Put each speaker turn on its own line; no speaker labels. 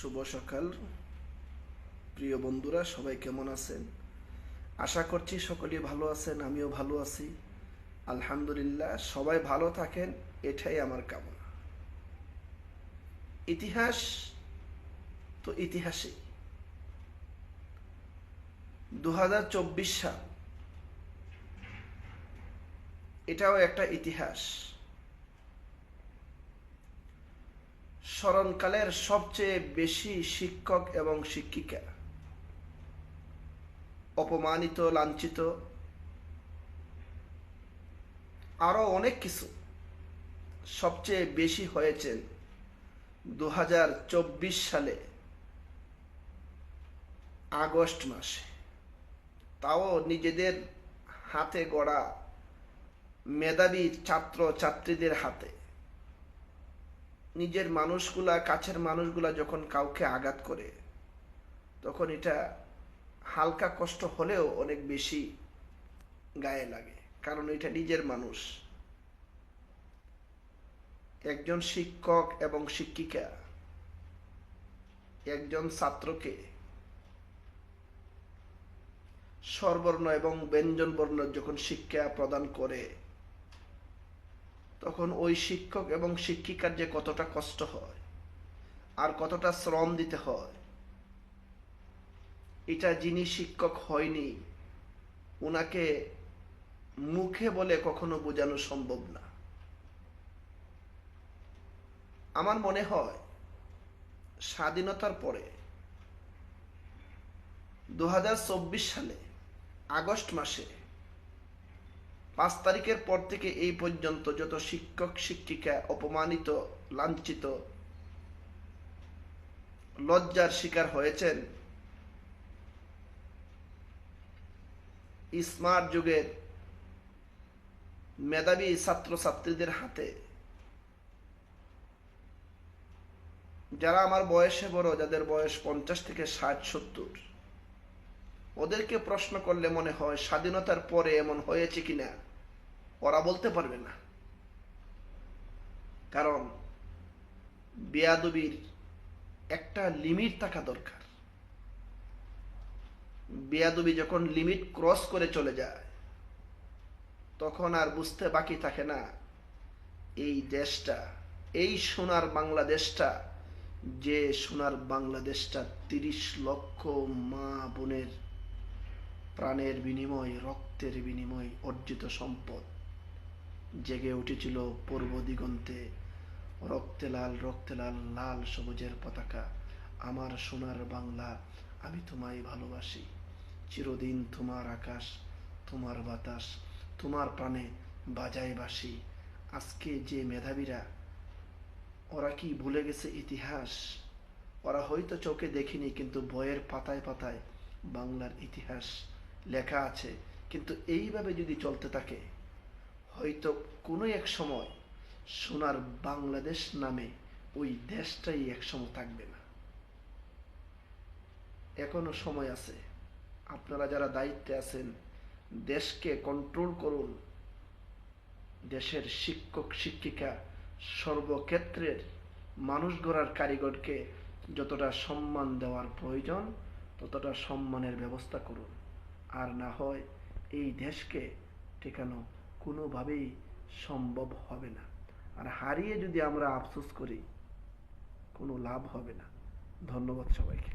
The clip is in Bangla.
শুভ সকাল প্রিয় বন্ধুরা, সবাই কেমন আছেন? আশা করছি সকলেই ভালো আছেন, আমিও ভালো আছি। আলহামদুলিল্লাহ, সবাই ভালো থাকেন, এটাই আমার কামনা। ইতিহাস তো ইতিহাসই। 2024 সাল, এটাও একটা ইতিহাস। স্মরণকালের সবচেয়ে বেশি শিক্ষক এবং শিক্ষিকা অপমানিত, লাঞ্ছিত, আরও অনেক কিছু সবচেয়ে বেশি হয়েছেন 2024 সালে আগস্ট মাসে। তাও নিজেদের হাতে গড়া মেধাবী ছাত্র ছাত্রীদের হাতে। নিজের মানুষগুলা, কাছের মানুষগুলা যখন কাউকে আঘাত করে, তখন এটা হালকা কষ্ট হলেও অনেক বেশি গায়ে লাগে, কারণ এটা নিজের মানুষ। একজন শিক্ষক এবং শিক্ষিকা একজন ছাত্রকে স্বরবর্ণ এবং ব্যঞ্জন বর্ণ যখন শিক্ষা প্রদান করে, তখন ওই শিক্ষক এবং শিক্ষিকার যে কতটা কষ্ট হয় আর কতটা শ্রম দিতে হয়, এটা যিনি শিক্ষক হয়নি ওনাকে মুখে বলে কখনো বোঝানো সম্ভব না। আমার মনে হয় স্বাধীনতার পরে 2024 সালে আগস্ট মাসে 5 তারিখের পর থেকে এই পর্যন্ত যত শিক্ষক শিক্ষিকা অপমানিত, লাঞ্ছিত, লজ্জার শিকার হয়েছেন, স্মার্ট যুগের মেধাবী ছাত্রছাত্রীদের হাতে, যারা আমার বয়সে বড়, যাদের বয়স 50 থেকে 60-70, ওদেরকে প্রশ্ন করলে মনে হয় স্বাধীনতার পরে এমন হয়েছে কিনা ওরা বলতে পারবে না। কারণ বেয়াদবির একটা লিমিট থাকা দরকার। বেয়াদবি যখন লিমিট ক্রস করে চলে যায়, তখন আর বুঝতে বাকি থাকে না এই দেশটা, এই সোনার বাংলাদেশটা, যে সোনার বাংলাদেশটা 30 লক্ষ মা বোনের প্রাণের বিনিময়, রক্তের বিনিময় অর্জিত সম্পদ, জেগে উঠেছিল পূর্ব দিগন্তে রক্তে লাল, রক্তে লাল, লাল সবুজের পতাকা। আমার সোনার বাংলা, আমি তোমায় ভালোবাসি। চিরদিন তোমার আকাশ, তোমার বাতাস, তোমার প্রাণে বাজায় বাসি। আজকে যে মেধাবীরা, ওরা কি ভুলে গেছে ইতিহাস? ওরা হয়তো চোখে দেখেনি, কিন্তু বইয়ের পাতায় পাতায় বাংলার ইতিহাস লেখা আছে। কিন্তু এইভাবে যদি চলতে থাকে, হয়তো কোনো এক সময় সোনার বাংলাদেশ নামে ওই দেশটাই একসময় থাকবে না। এখনো সময় আছে। আপনারা যারা দায়িত্বে আছেন, দেশকে কন্ট্রোল করুন। দেশের শিক্ষক শিক্ষিকা, সর্বক্ষেত্রের মানুষ গড়ার কারিগরকে যতটা সম্মান দেওয়ার প্রয়োজন, ততটা সম্মানের ব্যবস্থা করুন। আর না হয় এই দেশকে টেকানো কোনোভাবেই সম্ভব হবে না। আর হারিয়ে যদি আমরা আফসোস করি, কোনো লাভ হবে না। ধন্যবাদ সবাইকে।